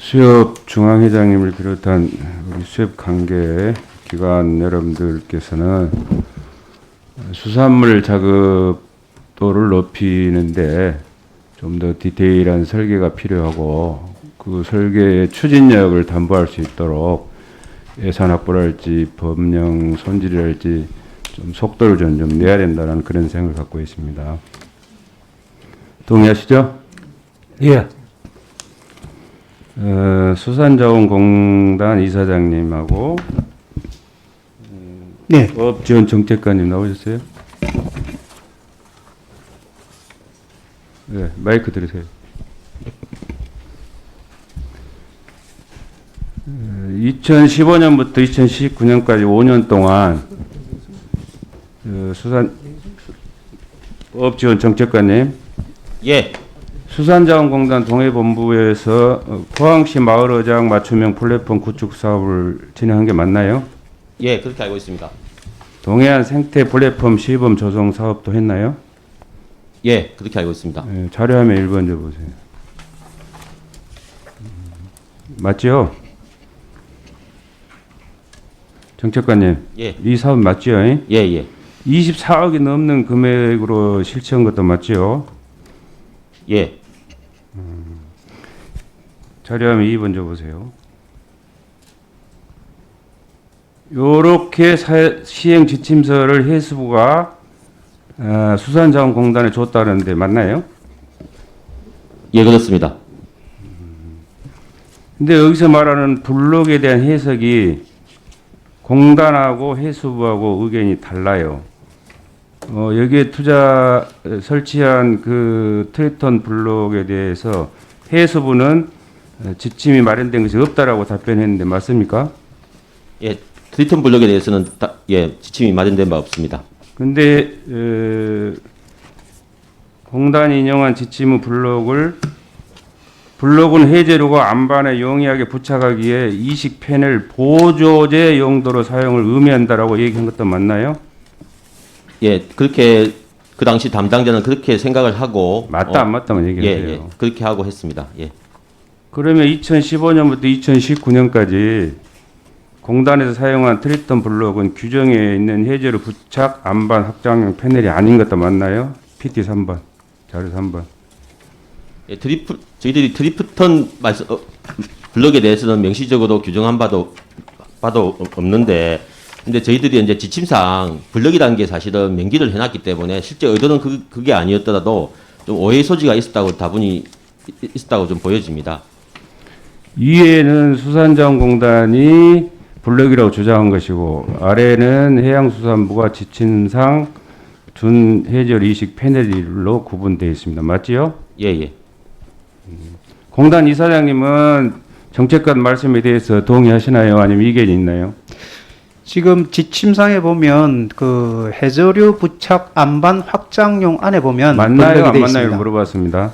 수협 중앙회장님을 비롯한 우리 수협 관계 기관 여러분들께서는 수산물 작업도를 높이는데 좀 더 디테일한 설계가 필요하고 그 설계의 추진력을 담보할 수 있도록 예산 확보랄지 법령 손질이랄지 좀 속도를 좀 내야 된다는 그런 생각을 갖고 있습니다. 동의하시죠? 예. 수산자원공단 이사장님하고 네. 법지원정책관님 나오셨어요? 네, 마이크 들으세요. 2015년부터 2019년까지 5년 동안 법지원정책관님, 예, 수산자원공단 동해본부에서 포항시 마을어장 맞춤형 플랫폼 구축 사업을 진행한 게 맞나요? 예, 그렇게 알고 있습니다. 동해안 생태 플랫폼 시범 조성 사업도 했나요? 예, 그렇게 알고 있습니다. 자료화면 1번 줘보세요. 맞죠? 정책관님, 예, 이 사업 맞죠? 예, 예, 24억이 넘는 금액으로 실시한 것도 맞죠? 예, 자료화면 2번 줘보세요. 요렇게 시행 지침서를 해수부가 수산자원공단에 줬다는데 맞나요? 예, 그렇습니다. 근데 여기서 말하는 블록에 대한 해석이 공단하고 해수부하고 의견이 달라요. 여기에 설치한 그 트리톤 블록에 대해서 해수부는 지침이 마련된 것이 없다라고 답변했는데 맞습니까? 예, 트리톤 블록에 대해서는 지침이 마련된 바 없습니다. 근데 공단이 인용한 지침의 블록은 해제로고 안반에 용이하게 부착하기에 이식 패널 보조제 용도로 사용을 의미한다라고 얘기한 것도 맞나요? 예, 그렇게 그 당시 담당자는 그렇게 생각을 하고 맞다 안 맞다만 예, 얘기해요. 예, 그렇게 하고 했습니다. 예, 그러면 2015년부터 2019년까지 공단에서 사용한 트리톤 블록은 규정에 있는 해제로 부착 안반 확장형 패널이 아닌 것도 맞나요? PT 3번, 자료 3번. 예, 저희들이 트리프톤 블록에 대해서는 명시적으로 규정한 바도 없는데, 근데 저희들이 이제 지침상 블록이라는 게 사실은 명기를 해놨기 때문에 실제 의도는 그게 아니었더라도 좀 오해의 소지가 있었다고 다분히 있었다고 좀 보여집니다. 위에는 수산자원공단이 블록이라고 주장한 것이고 아래는 해양수산부가 지침상 준 해저 이식 패널로 구분되어 있습니다. 맞지요? 예, 예. 공단 이사장님은 정책관 말씀에 대해서 동의하시나요? 아니면 이견이 있나요? 지금 지침상에 보면 그 해저류 부착 안반 확장용 안에 보면 맞나요? 블록이 안 돼 맞나요? 있습니다. 물어봤습니다.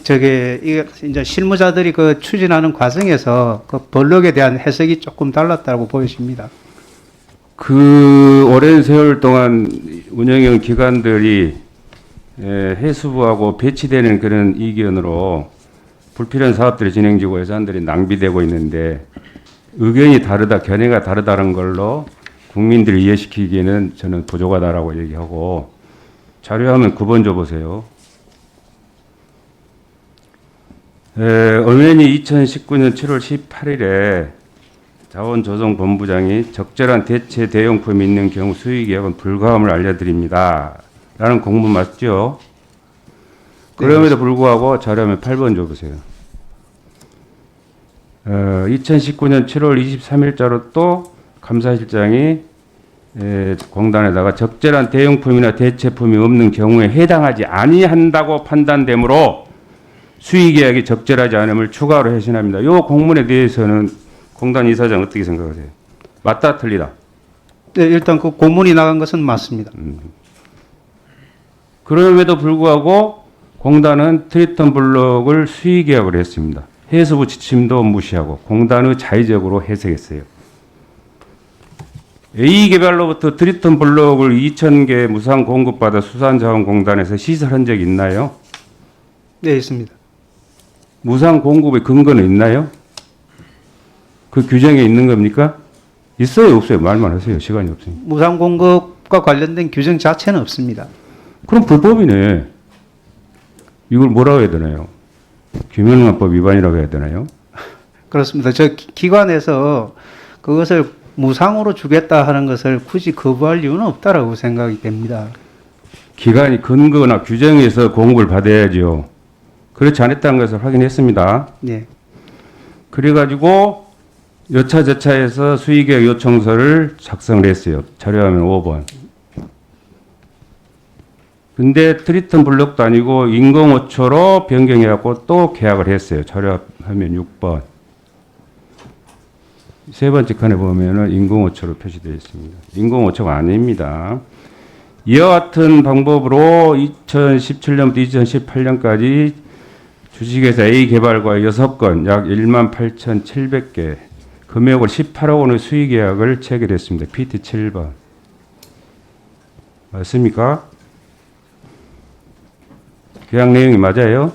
저게 이게 이제 실무자들이 그 추진하는 과정에서 그 블록에 대한 해석이 조금 달랐다고 보여집니다. 그 오랜 세월 동안 운영형 기관들이 해수부하고 배치되는 그런 이견으로 불필요한 사업들이 진행되고 예산들이 낭비되고 있는데 의견이 다르다, 견해가 다르다는 걸로 국민들을 이해시키기에는 저는 부족하다라고 얘기하고 자료화면 9번 줘보세요. 의원이 2019년 7월 18일에 자원조성본부장이 적절한 대체 대용품이 있는 경우 수의계약은 불가함을 알려드립니다. 라는 공문 맞죠? 그럼에도 불구하고 자료화면 8번 줘보세요. 2019년 7월 23일자로 또 감사실장이 공단에다가 적절한 대용품이나 대체품이 없는 경우에 해당하지 아니한다고 판단되므로 수의계약이 적절하지 않음을 추가로 해신합니다. 이 공문에 대해서는 공단 이사장 어떻게 생각하세요? 맞다 틀리다? 네, 일단 그 공문이 나간 것은 맞습니다. 그럼에도 불구하고 공단은 트리톤 블록을 수의계약을 했습니다. 해수부 지침도 무시하고 공단의 자의적으로 해석했어요. A개발로부터 트리톤 블록을 2,000개 무상 공급받아 수산자원공단에서 시설한 적이 있나요? 네, 있습니다. 무상 공급의 근거는 있나요? 그 규정에 있는 겁니까? 있어요, 없어요? 말만 하세요. 시간이 없으니까. 무상 공급과 관련된 규정 자체는 없습니다. 그럼 불법이네. 이걸 뭐라고 해야 되나요? 김영란법 위반이라고 해야 되나요? 그렇습니다. 저 기관에서 그것을 무상으로 주겠다 하는 것을 굳이 거부할 이유는 없다라고 생각이 됩니다. 기관이 근거나 규정에서 공급을 받아야죠. 그렇지 않았다는 것을 확인했습니다. 네. 그래가지고 여차저차해서 수의계획 요청서를 작성을 했어요. 자료화면 5번. 근데 트리턴 블록도 아니고 인공호초로 변경해갖고 또 계약을 했어요. 자료화면 6번. 세 번째 칸에 보면은 인공호초로 표시되어 있습니다. 인공호초가 아닙니다. 이와 같은 방법으로 2017년부터 2018년까지 주식회사 A 개발과 6건 약 18,700개 금액으로 18억 원의 수의 계약을 체결했습니다. PT 7번. 맞습니까? 계약 내용이 맞아요?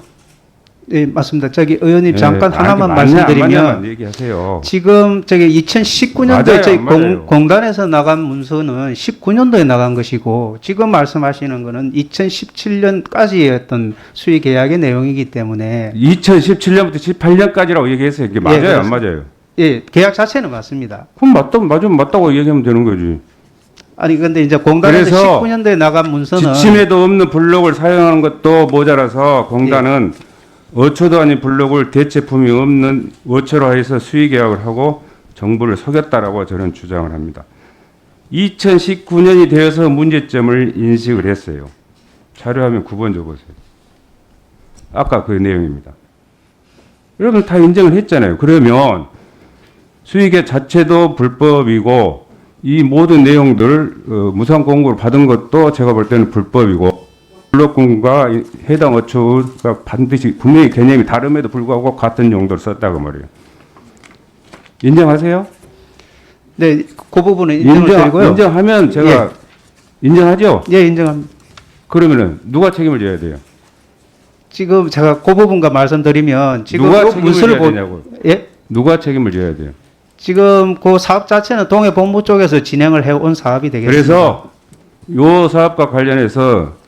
네, 맞습니다. 저기 의원님 네, 잠깐 하나만 맞냐, 말씀드리면 맞냐만 얘기하세요. 지금 저기 2019년도에 맞아요, 저희 안 맞아요? 공단에서 나간 문서는 19년도에 나간 것이고 지금 말씀하시는 거는 2017년까지의 수의 계약의 내용이기 때문에 2017년부터 18년까지라고 얘기했어요. 이게 맞아요, 안 그렇습니다. 맞아요? 예, 계약 자체는 맞습니다. 그럼 맞으면 맞다고 얘기하면 되는 거지. 아니 근데 이제 공단에서 그래서 19년도에 나간 문서는 지침에도 없는 블록을 사용하는 것도 모자라서 공단은 어초도 아닌 블록을 대체품이 없는 어초로 해서 수의 계약을 하고 정부를 속였다라고 저는 주장을 합니다. 2019년이 되어서 문제점을 인식을 했어요. 자료화면 9번 줘보세요. 아까 그 내용입니다. 여러분 다 인정을 했잖아요. 그러면 수의계 자체도 불법이고 이 모든 내용들 무상 공고를 받은 것도 제가 볼 때는 불법이고 블록금과 해당 어초가 반드시 분명히 개념이 다름에도 불구하고 같은 용도를 썼다고 말이에요. 인정하세요? 네, 그 부분은 인정을 드리고요. 인정하면 제가 인정하죠? 예, 인정합니다. 그러면은 누가 책임을 져야 돼요? 지금 제가 그 부분과 말씀드리면 지금 누가 그 책임을 문서를 져야 되냐고요? 예? 누가 책임을 져야 돼요? 지금 그 사업 자체는 동해본부 쪽에서 진행을 해온 사업이 되겠습니다. 그래서 요 사업과 관련해서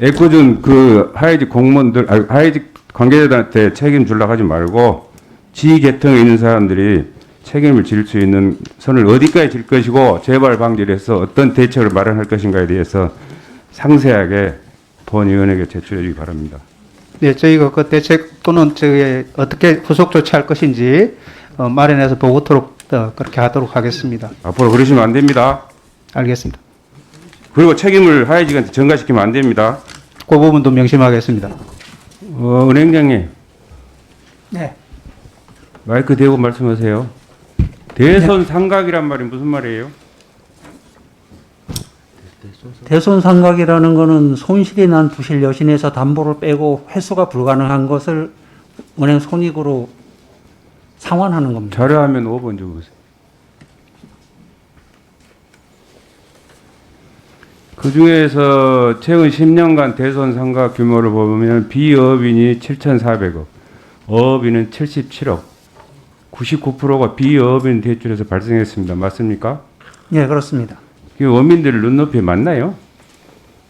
에코준 그 하이직 공무원들, 하이직 관계자들한테 책임 주려고 하지 말고 지 계통에 있는 사람들이 책임을 질 수 있는 선을 어디까지 질 것이고 재발 방지를 해서 어떤 대책을 마련할 것인가에 대해서 상세하게 본 의원에게 제출해 주기 바랍니다. 네, 저희가 그 대책 또는 저기 어떻게 후속 조치할 것인지 마련해서 보고토록 그렇게 하도록 하겠습니다. 앞으로 그러시면 안 됩니다. 알겠습니다. 그리고 책임을 하이직한테 전가시키면 안 됩니다. 그 부분도 명심하겠습니다. 은행장님, 네. 마이크 대고 말씀하세요. 대선 상각이란 말이 무슨 말이에요? 대손 상각이라는 것은 손실이 난 부실 여신에서 담보를 빼고 회수가 불가능한 것을 은행 손익으로 상환하는 겁니다. 자료화면 5번 좀 보세요. 그 중에서 최근 10년간 대손 상각 규모를 보면 비어업인이 7,400억, 어업인은 77억, 99%가 비어업인 대출에서 발생했습니다. 맞습니까? 예, 그렇습니다. 이 원민들 눈높이에 맞나요?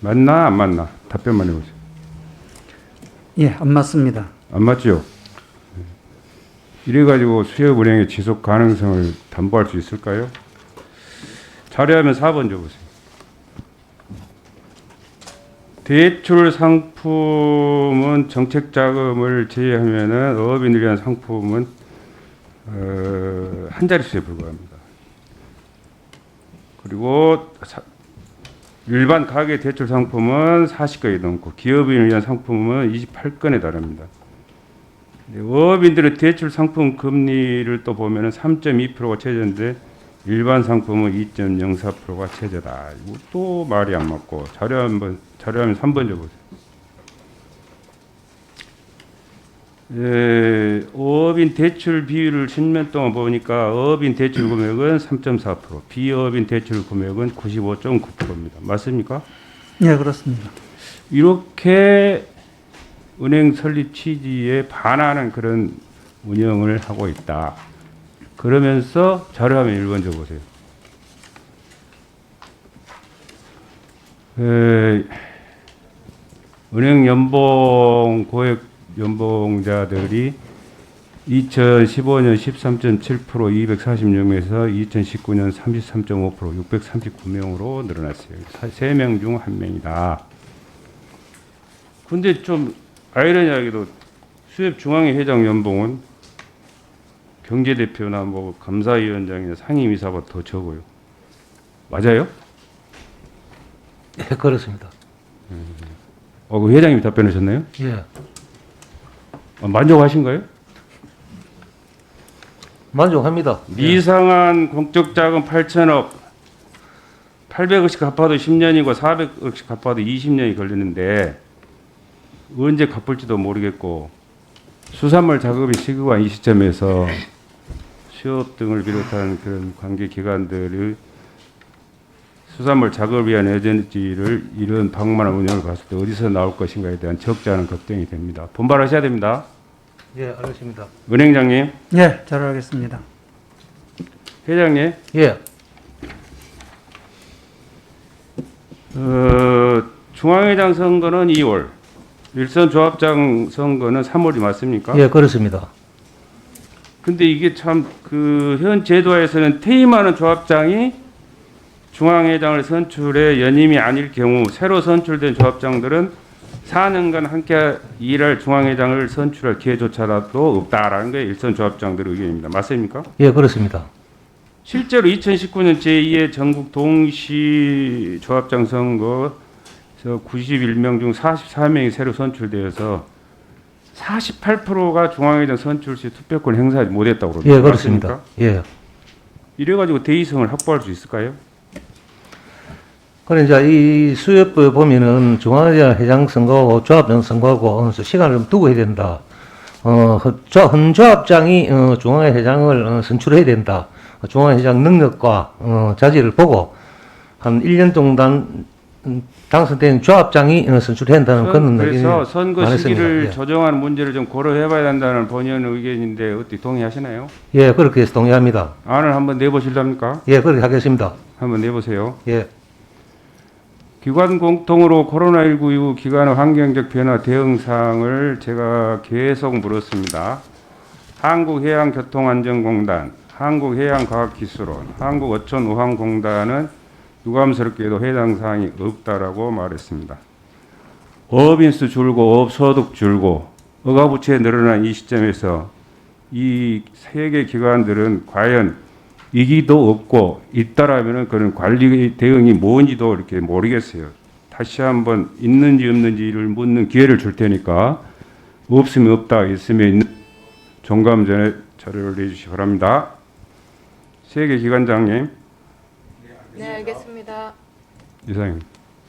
맞나 안 맞나? 답변만 해보세요. 예, 안 맞습니다. 안 맞죠? 이래가지고 수협 은행의 지속 가능성을 담보할 수 있을까요? 자료화면 4번 줘보세요. 대출 상품은 정책 자금을 제외하면은 어업인을 위한 상품은 한 자릿수에 불과합니다. 그리고 일반 가계 대출 상품은 40건이 넘고 기업인을 위한 상품은 28건에 달합니다. 어업인들의 대출 상품 금리를 또 보면은 3.2%가 최저인데 일반 상품은 2.04%가 최저다. 이것도 말이 안 맞고 자료하면 3번 줘보세요. 예, 어업인 대출 비율을 10년 동안 보니까 어업인 대출 금액은 3.4%, 비어업인 대출 금액은 95.9%입니다. 맞습니까? 예, 그렇습니다. 이렇게 은행 설립 취지에 반하는 그런 운영을 하고 있다. 그러면서 자료화면 1번 줘보세요. 은행 연봉 고액 연봉자들이 2015년 13.7% 246명에서 2019년 33.5% 639명으로 늘어났어요. 3명 중 1명이다. 근데 좀 아이러니하게도 수협 중앙회 회장 연봉은 경제대표나 뭐 감사위원장이나 상임이사보다 더 적어요. 맞아요? 예, 그렇습니다. 그 회장님이 답변하셨나요? 예. 만족하신가요? 만족합니다. 미상한 공적 자금 8천억, 800억씩 갚아도 10년이고 400억씩 갚아도 20년이 걸리는데 언제 갚을지도 모르겠고 수산물 작업이 시급한 이 시점에서 수협 등을 비롯한 그런 관계 기관들의 수산물 작업을 위한 에너지를 이런 방만한 운영을 봤을 때 어디서 나올 것인가에 대한 적잖은 걱정이 됩니다. 분발하셔야 됩니다. 예, 알겠습니다. 은행장님, 예, 잘 알겠습니다. 회장님, 예. 중앙회장 선거는 2월, 일선 조합장 선거는 3월이 맞습니까? 예, 그렇습니다. 근데 이게 참 그 현 제도에서는 퇴임하는 조합장이 중앙회장을 선출해 연임이 아닐 경우 새로 선출된 조합장들은 4년간 함께 일할 중앙회장을 선출할 기회조차라도 없다라는 게 일선 조합장들의 의견입니다. 맞습니까? 예, 그렇습니다. 실제로 2019년 제2회 전국 동시 조합장 선거에서 91명 중 44명이 새로 선출되어서 48%가 중앙회장 선출 시 투표권 행사하지 못했다고 그러는데 예, 그렇습니다. 예. 이래가지고 대의성을 확보할 수 있을까요? 그래 이제 이 수협부에 보면은 중앙회장 회장 선거하고 조합장 선거하고 시간을 좀 두고 해야 된다. 현 조합장이 중앙회장을 선출해야 된다. 중앙회장 능력과 자질을 보고 한 1년 정도 당선된 조합장이 선출해야 한다는 그런 그래서 선거 말했습니다. 시기를 예. 조정하는 문제를 좀 고려해봐야 한다는 본의원의 의견인데 어떻게 동의하시나요? 예, 그렇게 해서 동의합니다. 안을 한번 내보실랍니까? 예, 그렇게 하겠습니다. 한번 내보세요. 예. 기관 공통으로 코로나19 이후 기관의 환경적 변화 대응사항을 제가 계속 물었습니다. 한국해양교통안전공단, 한국해양과학기술원, 한국어촌우환공단은 유감스럽게도 해당 사항이 없다라고 말했습니다. 어업인수 줄고 어업소득 줄고 어가부채 늘어난 이 시점에서 이 세 개 기관들은 과연 이기도 없고 있다라면은 그런 관리 대응이 뭔지도 이렇게 모르겠어요. 다시 한번 있는지 없는지를 묻는 기회를 줄 테니까 없으면 없다, 있으면 있는 종감 전에 자료를 내주시기 바랍니다. 세 개 기관장님. 네, 알겠습니다. 이상입니다.